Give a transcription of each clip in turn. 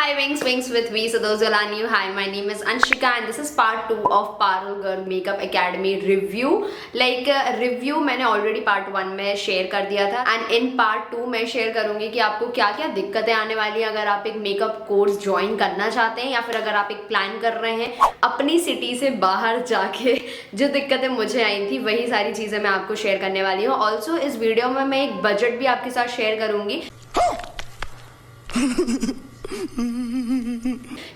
Hi Wings with V. So those who are new, hi, my name is Anshika and this is part 2 of Parul Girl Makeup Academy review. Review मैंने already part 1 में share कर दिया था and in part 2 मैं share करूंगी कि आपको क्या क्या दिक्कतें आने वाली है अगर आप एक मेकअप कोर्स ज्वाइन करना चाहते हैं या फिर अगर आप एक प्लान कर रहे हैं अपनी सिटी से बाहर जाके। जो दिक्कतें मुझे आई थी वही सारी चीजें मैं आपको शेयर करने वाली हूँ। ऑल्सो इस वीडियो में मैं एक बजट भी आपके साथ शेयर करूंगी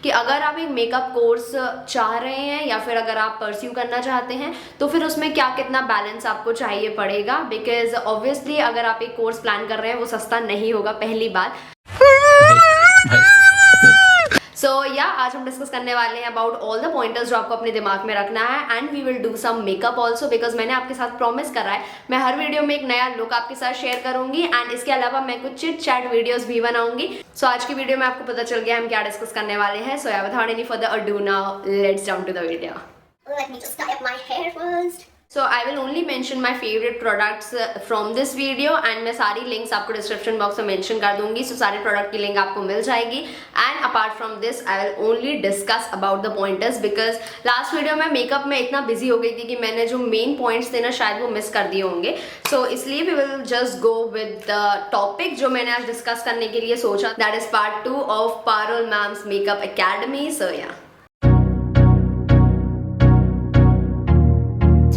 कि अगर आप एक मेकअप कोर्स चाह रहे हैं या फिर अगर आप परस्यू करना चाहते हैं तो फिर उसमें क्या कितना बैलेंस आपको चाहिए पड़ेगा। बिकॉज ऑब्वियसली अगर आप एक कोर्स प्लान कर रहे हैं वो सस्ता नहीं होगा पहली बात। आज हम डिस्कस करने वाले हैं अबाउट ऑल द पॉइंटर्स जो आपको अपने दिमाग में रखना है and we will do some makeup also because मैंने आपके साथ प्रॉमिस करा है मैं हर वीडियो में एक नया लुक आपके साथ शेयर करूंगी एंड इसके अलावा मैं कुछ चिट चैट वीडियोस भी बनाऊंगी। सो आज की वीडियो में आपको पता चल गया हम क्या डिस्कस करने वाले हैं। So without any further ado now let's down to the video. Let me just tie up my hair first. So I will only mention my favorite products from this video and मैं सारी links आपको description box में mention कर दूंगी। So सारे product की link आपको मिल जाएगी and apart from this I will only discuss about the pointers because last video में makeup में इतना busy हो गई थी कि मैंने जो main points थे ना शायद वो miss कर दिए होंगे। So इसलिए we will just go with the topic जो मैंने आज discuss करने के लिए सोचा, that is part 2 of Parul Ma'am's Makeup Academy. So yeah.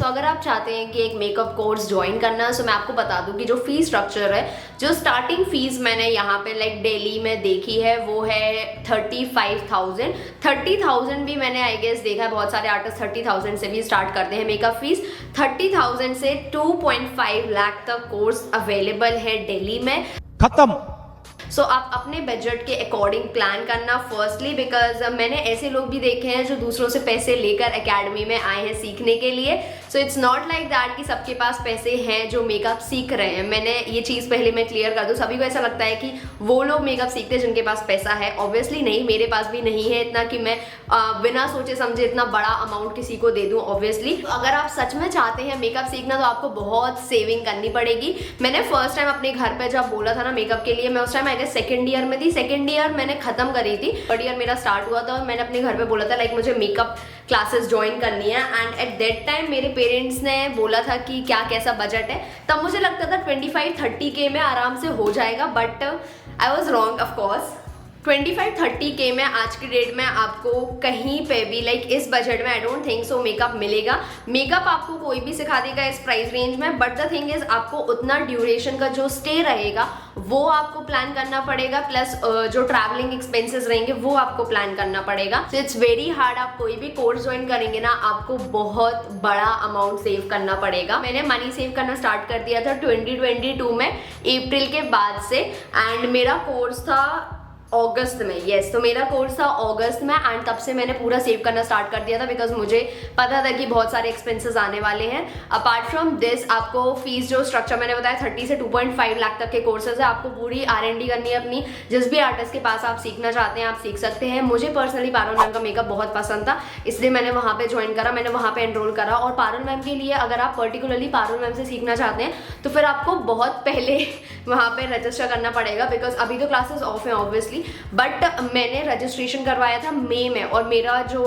अगर आप चाहते हैं कि एक मेकअप कोर्स ज्वाइन करना है तो मैं आपको बता दूं कि जो फीस स्ट्रक्चर है, जो स्टार्टिंग फीस मैंने यहाँ पे लाइक दिल्ली में देखी है वो है 35,000। 30,000 भी मैंने आई गेस देखा है, बहुत सारे आर्टिस्ट 30,000 से भी स्टार्ट करते हैं मेकअप फीस। 30,000 से 2.5 लाख तक कोर्स अवेलेबल है दिल्ली में। खत्म। सो आप अपने बजट के अकॉर्डिंग प्लान करना फर्स्टली बिकॉज मैंने ऐसे लोग भी देखे हैं जो दूसरों से पैसे लेकर एकेडमी में आए हैं सीखने के लिए। So it's not like that कि सबके पास पैसे हैं जो मेकअप सीख रहे हैं। मैंने ये चीज़ पहले मैं क्लियर कर दूँ, सभी को ऐसा लगता है कि वो लोग मेकअप सीखते हैं जिनके पास पैसा है। ऑब्वियसली नहीं, मेरे पास भी नहीं है इतना कि मैं बिना सोचे समझे इतना बड़ा अमाउंट किसी को दे दूँ। ऑब्वियसली अगर आप सच में चाहते हैं मेकअप सीखना तो आपको बहुत सेविंग करनी पड़ेगी। मैंने फर्स्ट टाइम अपने घर पर जब बोला था ना मेकअप के लिए, मैं उस टाइम सेकेंड ईयर में थी। सेकेंड ईयर मैंने खत्म करी थी, थर्ड ईयर मेरा स्टार्ट हुआ था और मैंने अपने घर पे बोला था लाइक मुझे मेकअप क्लासेस ज्वाइन करनी है एंड एट दैट टाइम मेरे पेरेंट्स ने बोला था कि क्या कैसा बजट है। तब मुझे लगता था 25-30K में आराम से हो जाएगा, but I was wrong of course. 25-30K में आज की डेट में आपको कहीं पे भी लाइक इस बजट में I don't think so makeup मिलेगा। मेकअप आपको कोई भी सिखा देगा इस प्राइस रेंज में, बट द थिंग इज आपको उतना ड्यूरेशन का जो स्टे रहेगा वो आपको प्लान करना पड़ेगा, प्लस जो ट्रैवलिंग एक्सपेंसेस रहेंगे वो आपको प्लान करना पड़ेगा। So it's very hard. आप कोई भी कोर्स ज्वाइन करेंगे ना आपको बहुत बड़ा अमाउंट सेव करना पड़ेगा। मैंने मनी सेव करना स्टार्ट कर दिया था 2022 में अप्रैल के बाद से एंड मेरा कोर्स था अगस्त में। यस, तो मेरा कोर्स था अगस्त में एंड तब से मैंने पूरा सेव करना स्टार्ट कर दिया था बिकॉज मुझे पता था कि बहुत सारे एक्सपेंसेस आने वाले हैं। अपार्ट फ्रॉम दिस आपको फीस जो स्ट्रक्चर मैंने बताया 30 से 2.5 लाख तक के कोर्सेज है। आपको पूरी R&D करनी है अपनी। जिस भी आर्टिस्ट के पास आप सीखना चाहते हैं आप सीख सकते हैं। मुझे पर्सनली पारुल मैम का मेकअप बहुत पसंद था इसलिए मैंने वहाँ पे ज्वाइन करा, मैंने वहाँ पे एनरोल करा। और पारुल मैम के लिए अगर आप पर्टिकुलरली पारुल मैम से सीखना चाहते हैं तो फिर आपको बहुत पहले वहाँ पे रजिस्टर करना पड़ेगा बिकॉज अभी तो क्लासेस ऑफ हैं ऑब्वियसली, बट मैंने रजिस्ट्रेशन करवाया था मई में और मेरा जो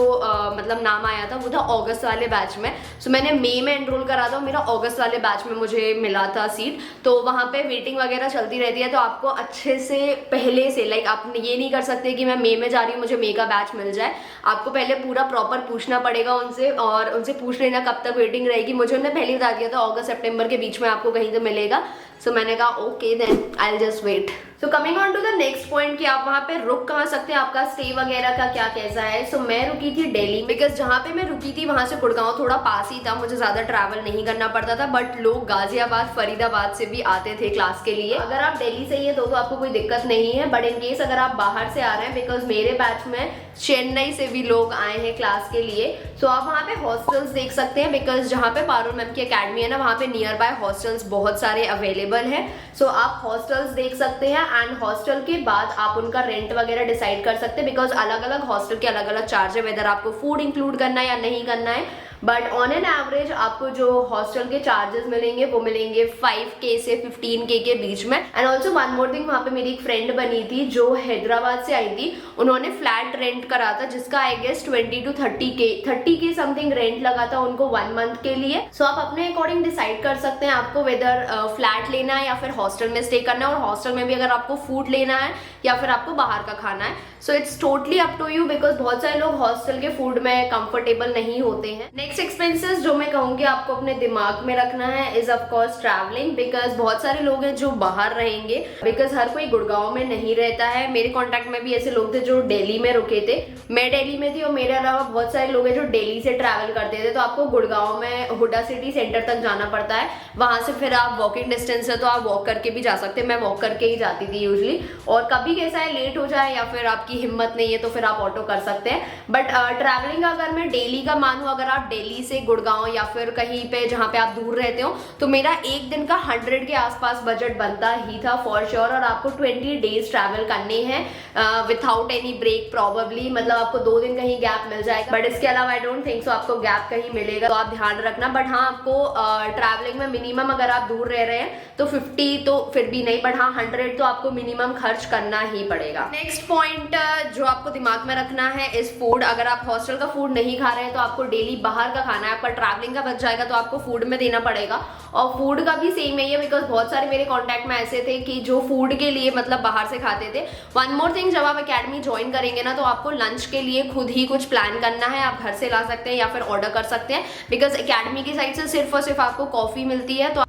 मतलब नाम आया था वो था अगस्त वाले बैच में। सो मैंने मई में एनरोल करा था और मेरा अगस्त वाले बैच में मुझे मिला था सीट। तो वहाँ पे वेटिंग वगैरह चलती रहती है तो आपको अच्छे से पहले से लाइक आप ये नहीं कर सकते कि मैं मई में जा रही हूँ मुझे मई का बैच मिल जाए। आपको पहले पूरा प्रॉपर पूछना पड़ेगा उनसे और उनसे पूछ लेना कब तक वेटिंग रहेगी। मुझे उन्होंने पहले बता दिया था अगस्त सितंबर के बीच में आपको कहीं से मिलेगा। सो मैंने कहा okay then I will just wait. So coming on to the next point कि आप वहाँ पे रुक कहाँ सकते हैं, आपका स्टे वगैरह का क्या कैसा है। सो मैं रुकी थी दिल्ली बिकॉज जहाँ पे मैं रुकी थी वहाँ से गुड़गांव थोड़ा पास ही था, मुझे ज़्यादा ट्रैवल नहीं करना पड़ता था। बट लोग गाजियाबाद फरीदाबाद से भी आते थे क्लास के लिए। अगर आप दिल्ली से ही है तो आपको कोई दिक्कत नहीं है, बट इन केस अगर आप बाहर से आ रहे हैं बिकॉज मेरे बैच में चेन्नई से भी लोग आए हैं क्लास के लिए। सो आप वहाँ पे हॉस्टल्स देख सकते हैं बिकॉज जहाँ पे पारुल मैम की अकेडमी है ना वहाँ पे नियर बाय हॉस्टल्स बहुत सारे अवेलेबल है। सो आप हॉस्टल्स देख सकते हैं एंड हॉस्टल के बाद आप उनका रेंट वगैरह डिसाइड कर सकते हैं बिकॉज अलग अलग हॉस्टल के अलग अलग चार्ज है, वेदर आपको फूड इंक्लूड करना है या नहीं करना है। बट ऑन एन एवरेज आपको जो हॉस्टल के चार्जेस मिलेंगे वो मिलेंगे 5K से 15K के बीच में। And also one more thing, वहाँ पे मेरी एक फ्रेंड बनी थी जो हैदराबाद से आई थी, उन्होंने फ्लैट रेंट करा था जिसका I guess 20 to 30K something rent लगा था उनको 1 मंथ के लिए। सो आप अपने अकॉर्डिंग डिसाइड कर सकते हैं आपको वेदर फ्लैट लेना है या फिर हॉस्टल में स्टे करना है, और हॉस्टल में भी अगर आपको फूड लेना है या फिर आपको बाहर का खाना है। So it's totally up to you, because बहुत सारे लोग हॉस्टल के फूड में कंफर्टेबल नहीं होते हैं। नेक्स्ट एक्सपेंसेस जो मैं कहूंगी आपको अपने दिमाग में रखना है is of course travelling, because बहुत सारे लोग हैं जो बाहर रहेंगे, बिकॉज हर कोई गुड़गांव में नहीं रहता है। मेरे कॉन्टेक्ट में भी ऐसे लोग थे जो दिल्ली में रुके थे, मैं दिल्ली में थी, और मेरे अलावा बहुत सारे लोग हैं जो दिल्ली से ट्रैवल करते थे। तो आपको गुड़गांव में हुडा सिटी सेंटर तक जाना पड़ता है, वहां से फिर आप वॉकिंग डिस्टेंस है तो आप वॉक करके भी जा सकते हैं। मैं वॉक करके ही जाती थी यूजली, और कभी कैसा है लेट हो जाए या फिर आपकी हिम्मत नहीं है तो फिर आप ऑटो कर सकते हैं। बट ट्रैवलिंग अगर मैं डेली का मानूं, अगर आप दिल्ली से गुड़गांव या फिर कहीं पे जहाँ पे आप दूर रहते हो, तो मेरा एक दिन का 100 के आसपास बजट बनता ही था फॉर श्योर। और आपको 20 डेज ट्रैवल करने हैं विथआउट एनी ब्रेक प्रॉबेबली, मतलब आपको 2 दिन कहीं गैप मिल जाएगा, बट इसके अलावा आई डोंट थिंक सो आपको गैप कहीं मिलेगा, तो आप ध्यान रखना। बट हाँ, आपको ट्रैवलिंग में मिनिमम अगर आप दूर रह रहे हैं तो 50 तो फिर भी नहीं, बट हाँ 100 तो आपको मिनिमम खर्च करना ही पड़ेगा। नेक्स्ट पॉइंट जो आपको दिमाग में रखना है इस फूड। अगर आप हॉस्टल का फूड नहीं खा रहे हैं तो आपको डेली बाहर का खाना है, आपका ट्रैवलिंग का बच जाएगा तो आपको फूड में देना पड़ेगा। और फूड का भी सेम ही है, बिकॉज बहुत सारे मेरे कॉन्टेक्ट में ऐसे थे कि जो फूड के लिए मतलब बाहर से खाते थे। वन मोर थिंग, जब आप अकेडमी ज्वाइन करेंगे ना तो आपको लंच के लिए खुद ही कुछ प्लान करना है। आप घर से ला सकते हैं या फिर ऑर्डर कर सकते हैं, बिकॉज अकेडमी की साइड से सिर्फ और सिर्फ आपको कॉफी मिलती है, तो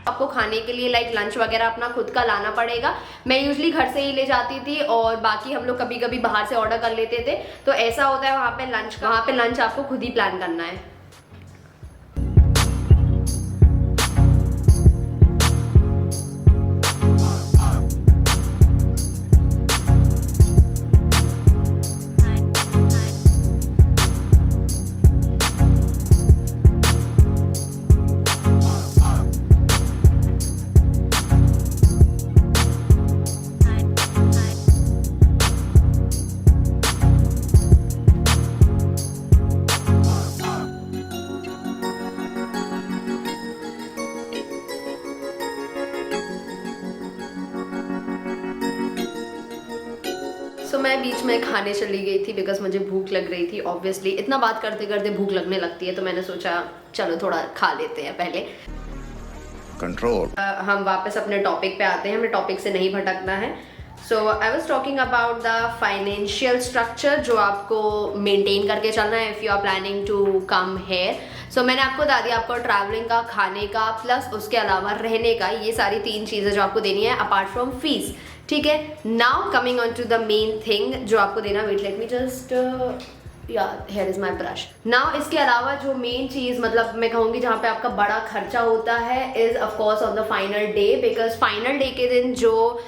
आपको खाने के लिए लाइक लंच वगैरह अपना खुद का लाना पड़ेगा। मैं यूजली घर से ही ले जाती थी, और बाकी हम लोग कभी कभी बाहर से ऑर्डर कर लेते थे। तो ऐसा होता है वहाँ पे लंच आपको खुद ही प्लान करना है। सो मैं बीच में खाने चली गई थी बिकॉज मुझे भूख लग रही थी। ऑब्वियसली इतना बात करते करते भूख लगने लगती है, तो मैंने सोचा चलो थोड़ा खा लेते हैं पहले। कंट्रोल। हम वापस अपने टॉपिक पे आते हैं, हमें टॉपिक से नहीं भटकना है। So I was talking about the financial structure जो आपको मेंटेन करके चलना है if you are planning to come here. सो मैंने आपको बता दिया, आपको ट्रैवलिंग का, खाने का, प्लस उसके अलावा रहने का, ये सारी 3 चीज़ें जो आपको देनी है अपार्ट फ्रॉम फीस। ठीक है, now coming on to the main thing जो आपको देना। Wait, let me just here is my brush. Now इसके अलावा जो मेन चीज मतलब मैं कहूँगी जहाँ पे आपका बड़ा खर्चा होता है is of course on the final day, because final day के दिन जो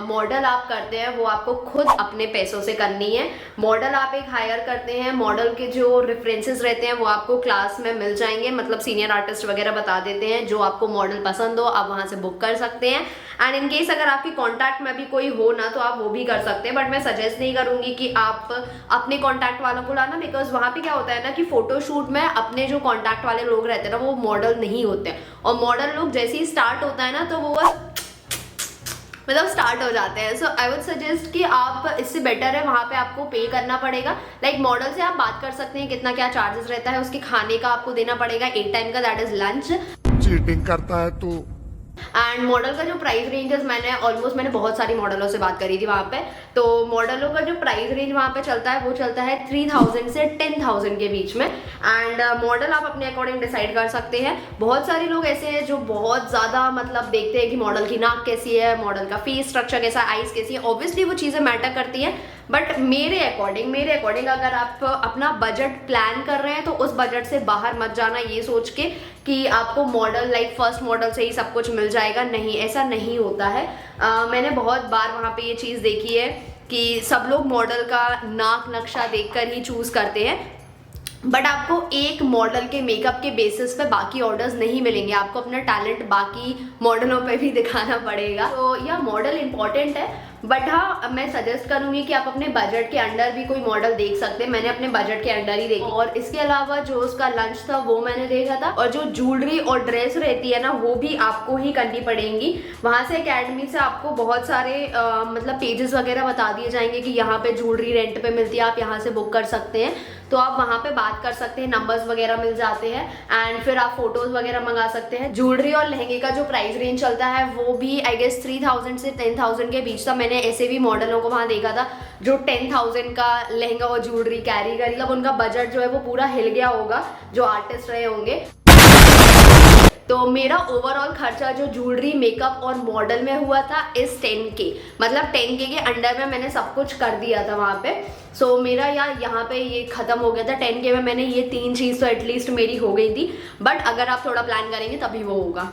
मॉडल आप करते हैं वो आपको खुद अपने पैसों से करनी है। मॉडल आप एक हायर करते हैं, मॉडल के जो रेफरेंसेस रहते हैं वो आपको क्लास में मिल जाएंगे, मतलब सीनियर आर्टिस्ट वगैरह बता देते हैं। जो आपको मॉडल पसंद हो आप वहाँ से बुक कर सकते हैं। एंड इन केस अगर आपके कॉन्टैक्ट में भी कोई हो ना तो आप वो भी कर सकते हैं, बट मैं सजेस्ट नहीं करूंगी कि आप अपने कॉन्टैक्ट वालों को लाना, बिकॉज वहाँ पे क्या होता है ना कि फोटोशूट में अपने जो कॉन्टैक्ट वाले लोग रहते हैं ना वो मॉडल नहीं होते हैं, और मॉडल लोग जैसे ही स्टार्ट होता है ना तो वो मतलब स्टार्ट हो जाते हैं। सो आई वुड सजेस्ट कि आप इससे बेटर है वहाँ पे आपको पे करना पड़ेगा। लाइक मॉडल से आप बात कर सकते हैं कितना क्या चार्जेस रहता है, उसके खाने का आपको देना पड़ेगा 8 टाइम का, दैट इज लंच। चीटिंग करता है तू। एंड मॉडल का जो प्राइस रेंज है, मैंने बहुत सारी मॉडलों से बात करी थी वहाँ पे, तो मॉडलों का जो प्राइस रेंज वहाँ पे चलता है वो चलता है 3000 से 10,000 के बीच में। एंड मॉडल आप अपने अकॉर्डिंग डिसाइड कर सकते हैं। बहुत सारे लोग ऐसे हैं जो बहुत ज़्यादा मतलब देखते हैं कि मॉडल की नाक कैसी है, मॉडल का फेस स्ट्रक्चर कैसा है, आइज कैसी है। ऑब्वियसली वो चीज़ें मैटर करती हैं, बट मेरे अकॉर्डिंग अगर आप अपना बजट प्लान कर रहे हैं तो उस बजट से बाहर मत जाना ये सोच के कि आपको मॉडल लाइक फर्स्ट मॉडल से ही सब कुछ मिल जाएगा। नहीं, ऐसा नहीं होता है। मैंने बहुत बार वहाँ पे ये चीज़ देखी है कि सब लोग मॉडल का नाक नक्शा देखकर ही चूज़ करते हैं। बट आपको एक मॉडल के मेकअप के बेसिस पे बाकी ऑर्डर्स नहीं मिलेंगे, आपको अपना टैलेंट बाकी मॉडलों पे भी दिखाना पड़ेगा। तो यह मॉडल इंपॉर्टेंट है, बट हाँ मैं सजेस्ट करूंगी कि आप अपने बजट के अंडर भी कोई मॉडल देख सकते हैं। मैंने अपने बजट के अंडर ही देखा, और इसके अलावा जो उसका लंच था वो मैंने देखा था, और जो ज्वेलरी और ड्रेस रहती है ना वो भी आपको ही करनी पड़ेंगी। वहां से एकेडमी से आपको बहुत सारे मतलब पेजेस वगैरह बता दिए जाएंगे कि यहाँ पे ज्वेलरी रेंट पे मिलती है, आप यहाँ से बुक कर सकते हैं, तो आप वहाँ पे बात कर सकते हैं, नंबर्स वगैरह मिल जाते हैं, एंड फिर आप फोटोज वगैरह मंगा सकते हैं। ज्वेलरी और लहंगे का जो प्राइस रेंज चलता है वो भी आई गेस 3000 से 10,000 के बीच था। मैंने ऐसे भी मॉडलों को वहाँ देखा था जो 10,000 का लहंगा और ज्वेलरी कैरी करी, मतलब उनका बजट जो है वो पूरा हिल गया होगा जो आर्टिस्ट रहे होंगे। तो मेरा ओवरऑल खर्चा जो ज्वेलरी, मेकअप और मॉडल में हुआ था इस 10K, मतलब 10K के अंडर में मैंने सब कुछ कर दिया था वहाँ पे। सो मेरा यहाँ पे ये खत्म हो गया था। 10K में मैंने ये 3 चीज़ तो एटलीस्ट मेरी हो गई थी, बट अगर आप थोड़ा प्लान करेंगे तभी वो होगा।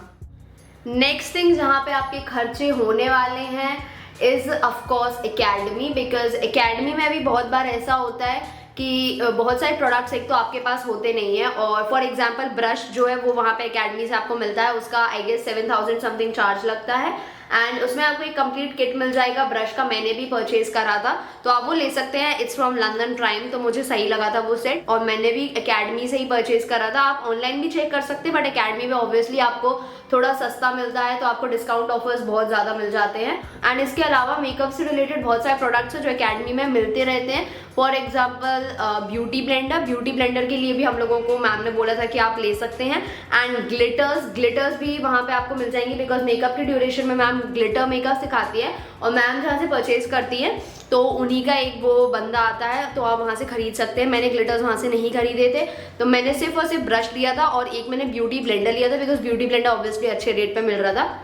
नेक्स्ट थिंग जहाँ पे आपके खर्चे होने वाले हैं is of course academy, because academy में भी बहुत बार ऐसा होता है कि बहुत सारे प्रोडक्ट्स एक तो आपके पास होते नहीं है, और फॉर एग्जांपल ब्रश जो है वो वहाँ पे एकेडमी से आपको मिलता है, उसका आई गेस 7,000 समथिंग चार्ज लगता है, एंड उसमें आपको एक कंप्लीट किट मिल जाएगा। ब्रश का मैंने भी परचेज करा था, तो आप वो ले सकते हैं। इट्स फ्रॉम लंदन प्राइम, तो मुझे सही लगा था वो सेट, और मैंने भी एकेडमी से ही परचेज करा था। आप ऑनलाइन भी चेक कर सकते हैं, बट एकेडमी में ऑब्वियसली आपको थोड़ा सस्ता मिलता है, तो आपको डिस्काउंट ऑफर्स बहुत ज़्यादा मिल जाते हैं। एंड इसके अलावा मेकअप से रिलेटेड बहुत सारे प्रोडक्ट्स हैं जो एकेडमी में मिलते रहते हैं। फॉर एग्जाम्पल ब्यूटी ब्लेंडर के लिए भी हम लोगों को मैम ने बोला था कि आप ले सकते हैं। एंड ग्लिटर्स भी वहाँ पे आपको मिल जाएंगे, बिकॉज मेकअप की ड्यूरेशन में मैम ग्लिटर मेकअप सिखाती है, और मैम जहाँ से परचेज करती है तो उन्हीं का एक वो बंदा आता है, तो आप वहाँ से खरीद सकते हैं। मैंने ग्लिटर्स वहाँ से नहीं खरीदे थे, तो मैंने सिर्फ और सिर्फ ब्रश लिया था, और एक मैंने ब्यूटी ब्लेंडर लिया था, बिकॉज ब्यूटी ब्लेंडर ऑब्वियसली अच्छे रेट पे मिल रहा था।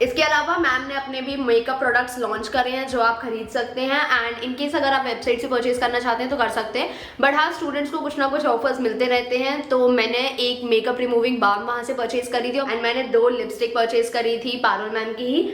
इसके अलावा मैम ने अपने भी मेकअप प्रोडक्ट्स लॉन्च करे हैं जो आप खरीद सकते हैं, एंड इनकेस अगर आप वेबसाइट से परचेज करना चाहते हैं तो कर सकते हैं, बट हाँ स्टूडेंट्स को कुछ ना कुछ ऑफर्स मिलते रहते हैं। तो मैंने एक मेकअप रिमूविंग बाम वहाँ से परचेज करी थी, एंड मैंने 2 लिपस्टिक परचेज करी थी पारुल मैम की ही।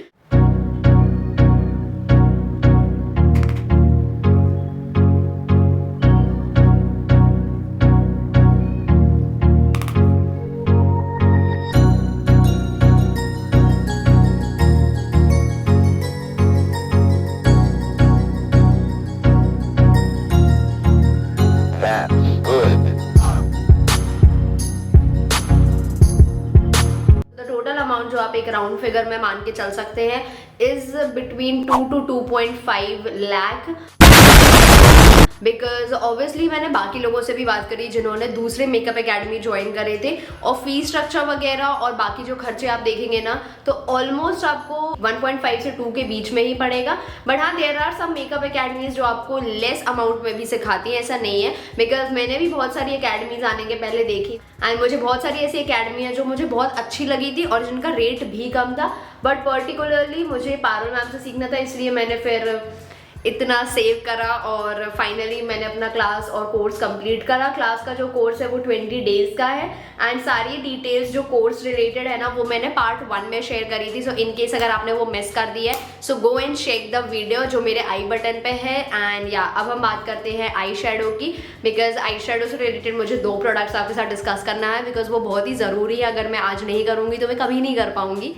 जो आप एक राउंड फिगर में मान के चल सकते हैं is between 2 to 2.5 lakh, because obviously मैंने बाकी लोगों से भी बात करी जिन्होंने दूसरे मेकअप एकेडमी ज्वाइन करे थे, और फीस स्ट्रक्चर वगैरह और बाकी जो खर्चे आप देखेंगे ना तो ऑलमोस्ट आपको 1.5 से 2 के बीच में ही पड़ेगा। बट हाँ there are some makeup academies जो आपको लेस अमाउंट में भी सिखाती हैं, ऐसा नहीं है, बिकॉज मैंने भी बहुत सारी एकेडमीज आने के पहले देखी, एंड मुझे बहुत सारी ऐसी एकेडमी है जो मुझे बहुत अच्छी लगी थी और जिनका रेट भी कम था। बट पर्टिकुलरली मुझे पारुल मैम से सीखना था, इसलिए मैंने फिर इतना सेव करा, और फाइनली मैंने अपना क्लास और कोर्स कंप्लीट करा। क्लास का जो कोर्स है वो 20 डेज का है, एंड सारी डिटेल्स जो कोर्स रिलेटेड है ना वो मैंने पार्ट 1 में शेयर करी थी। सो इन केस अगर आपने वो मिस कर दी है so go and check the video जो मेरे आई बटन पे है। एंड या अब हम बात करते हैं आई शेडो की, बिकॉज आई शेडो से रिलेटेड मुझे 2 प्रोडक्ट्स आपके साथ डिस्कस करना है, बिकॉज वो बहुत ही ज़रूरी है। अगर मैं आज नहीं करूँगी तो मैं कभी नहीं कर पाऊँगी।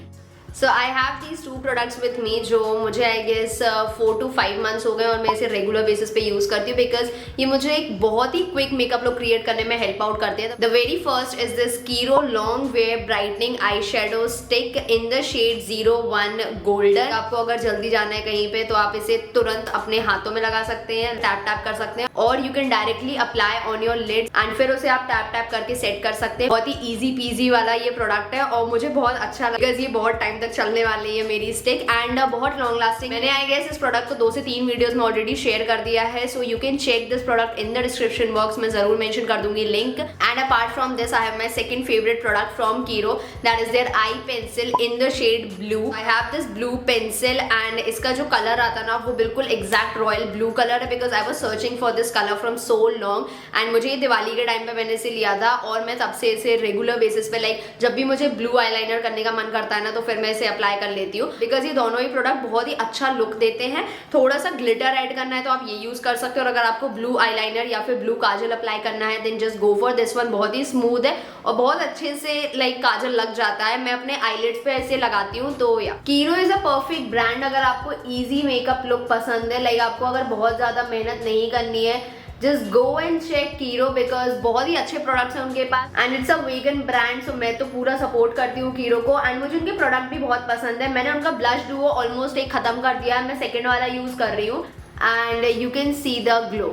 So I have these 2 products with me जो मुझे आई गेस 4 to 5 मंथ्स हो गए, और मैं इसे रेगुलर बेसिस पे यूज़ करती हूँ, बिकॉज ये मुझे एक बहुत ही क्विक मेकअप लुक क्रिएट करने में हेल्प आउट करते हैं। The very first is this Kiro long wear brightening eye shadow stick in the shade 01 golden. आपको अगर जल्दी जाना है कहीं पे तो आप इसे तुरंत अपने हाथों में लगा सकते हैं, टैप कर सकते हैं, और you can directly apply on your lid, and फिर उसे आप टैप करके सेट कर सकते हैं। बहुत ही ईजी पीजी वाला ये प्रोडक्ट है, और मुझे बहुत अच्छा लगा, बिकॉज ये बहुत टाइम तक चलने वाली है मेरी स्टिक, एंड बहुत लॉन्ग लास्टिंग। मैंने आई गेस इस प्रोडक्ट को 2 से 3 वीडियोस में ऑलरेडी शेयर कर दिया है, so you can check this product in the description box, मैं जरूर मेंशन कर दूंगी link. And apart from this I have my second favourite product from Kiro, that is their eye pencil in the shade blue. I have this blue pencil, and इसका जो colour आता ना वो बिल्कुल एग्जैक्ट रॉयल ब्लू कलर है, because I was searching for this colour from so long, and मुझे ये दिवाली के टाइम पे मैंने इसे लिया था, और मैं तब से इसे रेगुलर बेसिस पे लाइक जब भी मुझे ब्लू आईलाइनर करने का मन करता है ना तो फिर मैं से अप्लाई कर लेती हूँ बिकॉज ये दोनों ही प्रोडक्ट बहुत ही अच्छा लुक देते हैं। थोड़ा सा ग्लिटर ऐड करना है तो आप ये यूज कर सकते हो, और अगर आपको ब्लू आईलाइनर या फिर ब्लू काजल अप्लाई करना है then just go for this one. बहुत ही स्मूथ है और बहुत अच्छे से लाइक काजल लग जाता है। मैं अपने आईलिड्स पे ऐसे लगाती हूँ। तो या कीरो इज अ परफेक्ट ब्रांड अगर आपको इजी मेकअप लुक पसंद है, लाइक आपको अगर बहुत ज्यादा मेहनत नहीं करनी है, just go and check Kiro because बहुत ही अच्छे प्रोडक्ट्स हैं उनके पास and it's a vegan brand. So मैं तो पूरा सपोर्ट करती हूँ कीरो को एंड मुझे उनके प्रोडक्ट भी बहुत पसंद है। मैंने उनका ब्लश डुओ ऑलमोस्ट एक खत्म कर दिया है, मैं सेकेंड वाला यूज कर रही हूँ and you can see the glow.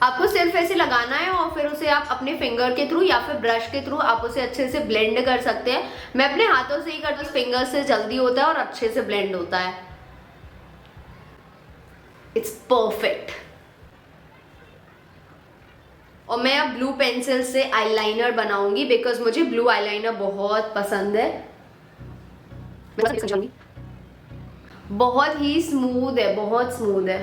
आपको सिर्फ ऐसे लगाना है और फिर उसे आप अपने फिंगर के थ्रू या फिर ब्रश के थ्रू आप उसे अच्छे से ब्लेंड कर सकते हैं। मैं अपने हाथों से ही करती हूँ, फिंगर से जल्दी होता है और अच्छे से ब्लेंड होता है। It's perfect. और मैं अब ब्लू पेंसिल से आईलाइनर बनाऊंगी बिकॉज मुझे ब्लू आईलाइनर बहुत पसंद है। बहुत ही स्मूथ है, बहुत स्मूथ है।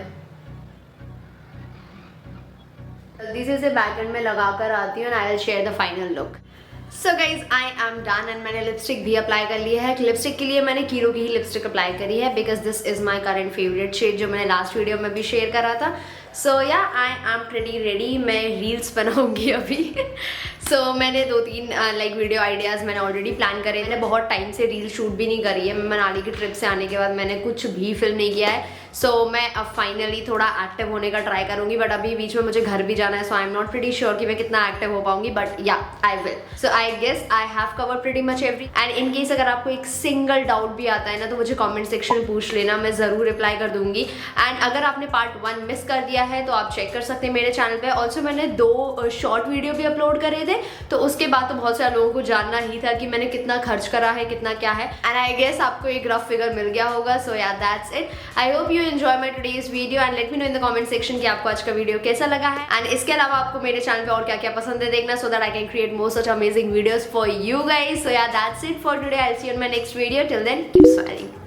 जल्दी से इसे बैक एंड में लगाकर आती हूँ and I will share the final look. So guys I am done and मैंने लिपस्टिक भी अप्लाई कर लिया है। लिपस्टिक के लिए मैंने कीरो की ही लिपस्टिक अप्लाई करी है because this is my current favourite shade जो मैंने लास्ट वीडियो में भी शेयर करा था। सो या आई एम प्रेटी रेडी। मैं रील्स बनाऊंगी अभी। सो मैंने 2-3 लाइक वीडियो आइडियाज़ मैंने ऑलरेडी प्लान करे। मैंने बहुत टाइम से रील शूट भी नहीं करी है। मैं मनाली की ट्रिप से आने के बाद मैंने कुछ भी फिल्म नहीं किया है। सो मैं अब फाइनली थोड़ा एक्टिव होने का ट्राई करूंगी, बट अभी बीच में मुझे घर भी जाना है। So I am not pretty sure कि मैं कितना एक्टिव हो पाऊंगी, but yeah I will. So I guess I have cover pretty much every and in case अगर आपको एक सिंगल डाउट भी आता है ना तो मुझे कॉमेंट सेक्शन में पूछ लेना, मैं ज़रूर रिप्लाई कर दूंगी। एंड अगर आपने पार्ट 1 मिस कर दिया है तो आप चेक कर सकते हैं मेरे चैनल पे। ऑल्सो मैंने 2 शॉर्ट वीडियो भी अपलोड करे थे, तो उसके बाद तो बहुत सारे लोगों को जानना ही था कि मैंने कितना खर्च करा है, कितना क्या है। एंड आई गेस आपको एक रफ फिगर मिल गया होगा। सो yeah that's it. I hope you enjoy my today's video and let me know in the comment section कि आपको आज का वीडियो कैसा लगा है। एंड इसके अलावा आपको मेरे चैनल पे और क्या क्या पसंद है देखना, so that I can create more such amazing videos for you guys. So yeah that's it for today. I will see you in my next video. Till then keep smiling.